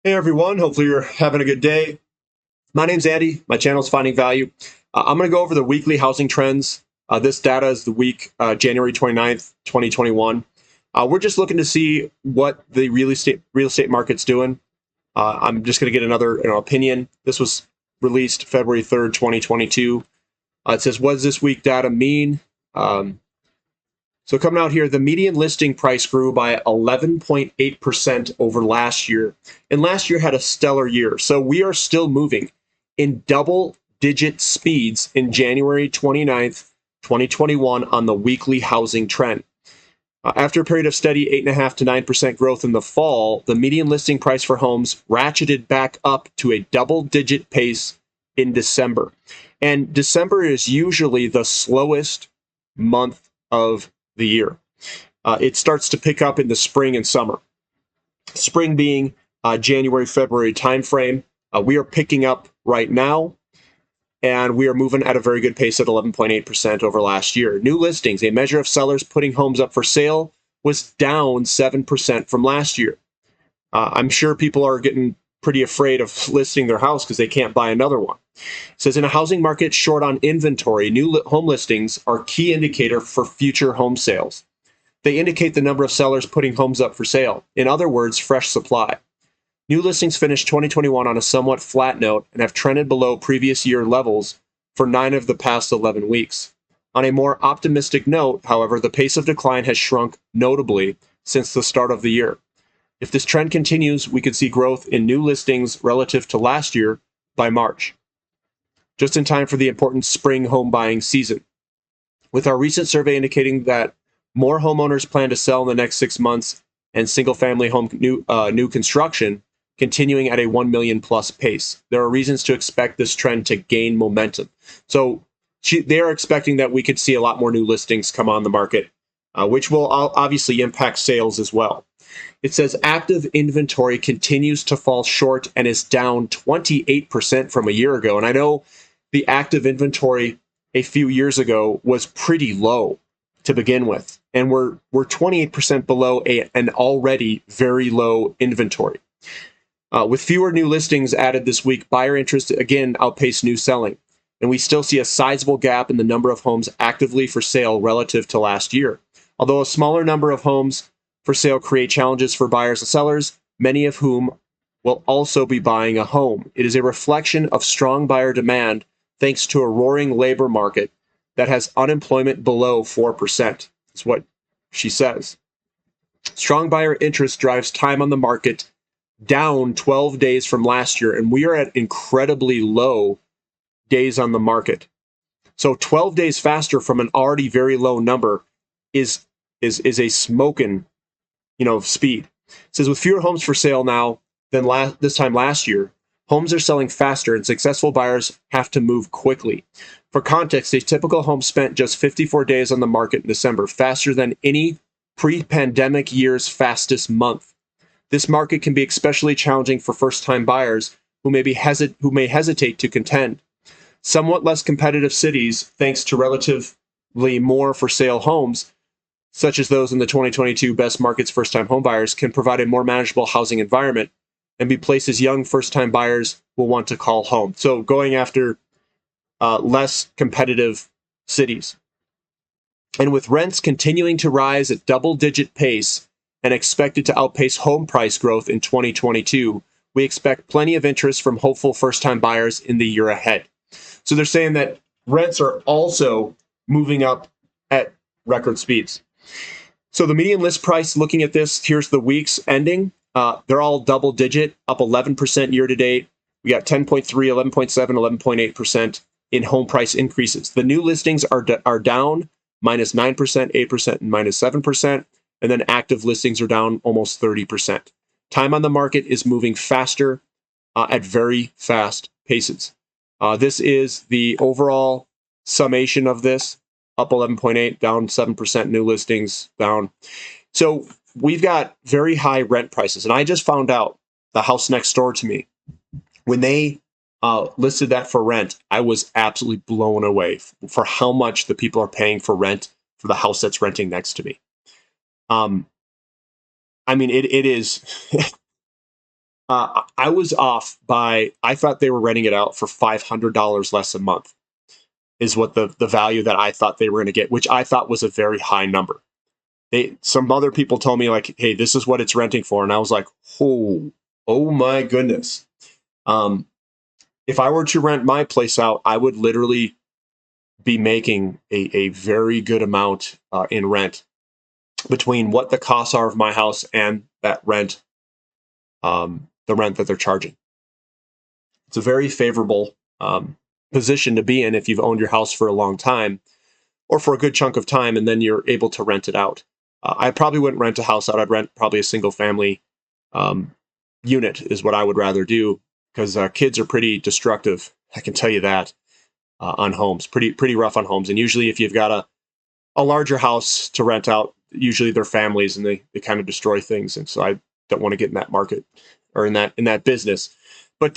Hey everyone, hopefully you're having a good day. My name's Andy. My channel is Finding Value. I'm going to go over the weekly housing trends. This data is the week January 29th, 2021. We're just looking to see what the real estate market's doing. I'm just going to get another opinion. This was released February 3rd, 2022. It says, what does this week data mean? So coming out here, the median listing price grew by 11.8% over last year. And last year had a stellar year. So we are still moving in double-digit speeds in January 29th, 2021 on the weekly housing trend. After a period of steady 8.5 to 9% growth in the fall, the median listing price for homes ratcheted back up to a double-digit pace in December. And December is usually the slowest month of the year. It starts to pick up in the spring and summer. Spring being January, February timeframe. We are picking up right now, and we are moving at a very good pace at 11.8% over last year. New listings, a measure of sellers putting homes up for sale, was down 7% from last year. I'm sure people are getting pretty afraid of listing their house because they can't buy another one. It says, in a housing market short on inventory, new home listings are a key indicator for future home sales. They indicate the number of sellers putting homes up for sale. In other words, fresh supply. New listings finished 2021 on a somewhat flat note and have trended below previous year levels for 9 of the past 11 weeks. On a more optimistic note, however, the pace of decline has shrunk notably since the start of the year. If this trend continues, we could see growth in new listings relative to last year by March, just in time for the important spring home buying season. With our recent survey indicating that more homeowners plan to sell in the next 6 months and single-family home new construction continuing at a 1 million plus pace, there are reasons to expect this trend to gain momentum. So they are expecting that we could see a lot more new listings come on the market, which will obviously impact sales as well. It says active inventory continues to fall short and is down 28% from a year ago. And I know the active inventory a few years ago was pretty low to begin with. And we're 28% below an already very low inventory. With fewer new listings added this week, buyer interest again outpaced new selling. And we still see a sizable gap in the number of homes actively for sale relative to last year. Although a smaller number of homes for sale create challenges for buyers and sellers, many of whom will also be buying a home. It is a reflection of strong buyer demand thanks to a roaring labor market that has unemployment below 4%. That's what she says. Strong buyer interest drives time on the market down 12 days from last year, and we are at incredibly low days on the market. So 12 days faster from an already very low number is a smoking speed. It says with fewer homes for sale now than this time last year, homes are selling faster and successful buyers have to move quickly. For context, a typical home spent just 54 days on the market in December, faster than any pre-pandemic year's fastest month. This market can be especially challenging for first-time buyers who may hesitate to contend. Somewhat less competitive cities, thanks to relatively more for sale homes, such as those in the 2022 best markets first-time homebuyers, can provide a more manageable housing environment and be places young first-time buyers will want to call home. So going after less competitive cities. And with rents continuing to rise at double-digit pace and expected to outpace home price growth in 2022, we expect plenty of interest from hopeful first-time buyers in the year ahead. So they're saying that rents are also moving up at record speeds. So the median list price, looking at this, here's the weeks ending. They're all double digit, up 11% year to date. We got 10.3, 11.7, 11.8% in home price increases. The new listings are down minus 9%, 8%, and minus 7%. And then active listings are down almost 30%. Time on the market is moving faster at very fast paces. This is the overall summation of this. Up 11.8, down 7%, new listings down. So we've got very high rent prices. And I just found out the house next door to me, when they listed that for rent, I was absolutely blown away for how much the people are paying for rent for the house that's renting next to me. I mean, it is I was off by, I thought they were renting it out for $500 less a month is what the value that I thought they were going to get, which I thought was a very high number. Some other people told me like, hey, this is what it's renting for. And I was like, oh my goodness. If I were to rent my place out, I would literally be making a very good amount in rent between what the costs are of my house and that rent, the rent that they're charging. It's a very favorable position to be in if you've owned your house for a long time or for a good chunk of time, and then you're able to rent it out. I probably wouldn't rent a house out. I'd rent probably a single family unit is what I would rather do, because kids are pretty destructive. I can tell you that on homes, pretty rough on homes. And usually if you've got a larger house to rent out, usually they're families and they kind of destroy things. And so I don't want to get in that market or in that business. But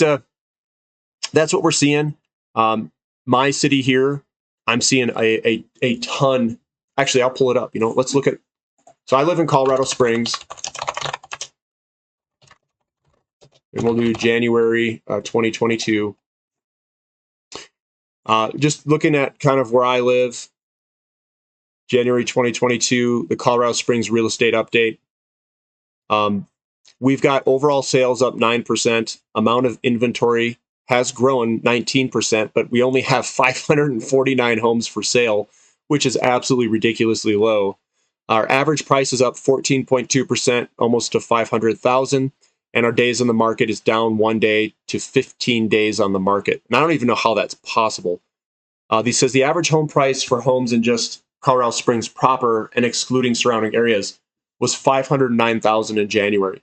that's what we're seeing. My city here, I'm seeing a ton. Actually, I'll pull it up. Let's look at. So I live in Colorado Springs, and we'll do January 2022. Just looking at kind of where I live, January 2022, the Colorado Springs real estate update. We've got overall sales up 9%. Amount of inventory has grown 19%, but we only have 549 homes for sale, which is absolutely ridiculously low. Our average price is up 14.2%, almost to 500,000, and our days on the market is down 1 day to 15 days on the market. And I don't even know how that's possible. He says the average home price for homes in just Colorado Springs proper and excluding surrounding areas was 509,000 in January.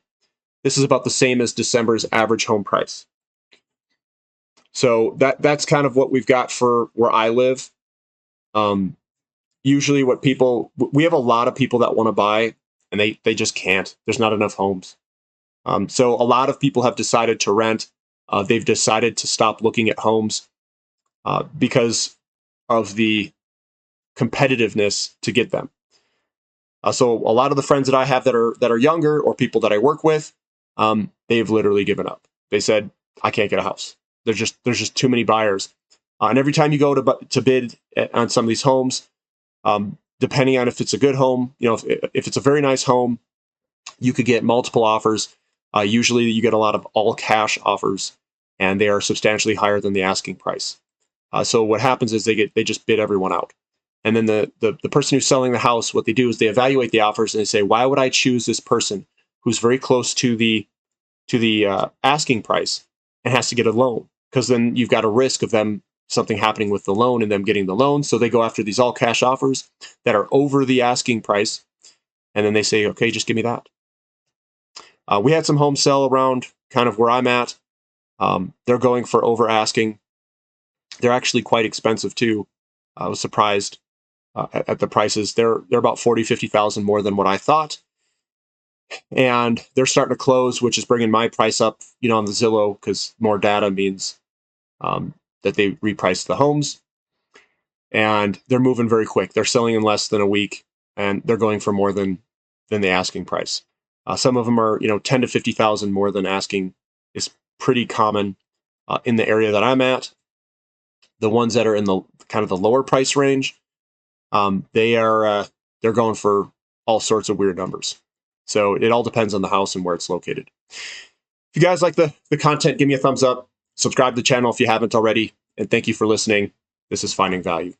This is about the same as December's average home price. So that's kind of what we've got for where I live. Usually we have a lot of people that want to buy and they just can't. There's not enough homes. So a lot of people have decided to rent. They've decided to stop looking at homes because of the competitiveness to get them. So a lot of the friends that I have that are younger or people that I work with, they've literally given up. They said, I can't get a house. There's just too many buyers. And every time you go to bid on some of these homes, depending on if it's a good home, if it's a very nice home, you could get multiple offers. Usually you get a lot of all cash offers, and they are substantially higher than the asking price. So what happens is they just bid everyone out. And then the person who's selling the house, what they do is they evaluate the offers and they say, why would I choose this person who's very close to the asking price and has to get a loan? Because then you've got a risk of something happening with the loan and them getting the loan. So they go after these all cash offers that are over the asking price. And then they say, okay, just give me that. We had some homes sell around kind of where I'm at. They're going for over asking. They're actually quite expensive too. I was surprised at the prices. They're about 50,000 more than what I thought. And they're starting to close, which is bringing my price up, on the Zillow, because more data means that they reprice the homes. And they're moving very quick. They're selling in less than a week, and they're going for more than the asking price. Some of them are, 10 to 50,000 more than asking is pretty common in the area that I'm at. The ones that are in the kind of the lower price range, they're going for all sorts of weird numbers. So it all depends on the house and where it's located. If you guys like the content, give me a thumbs up. Subscribe to the channel if you haven't already. And thank you for listening. This is Finding Value.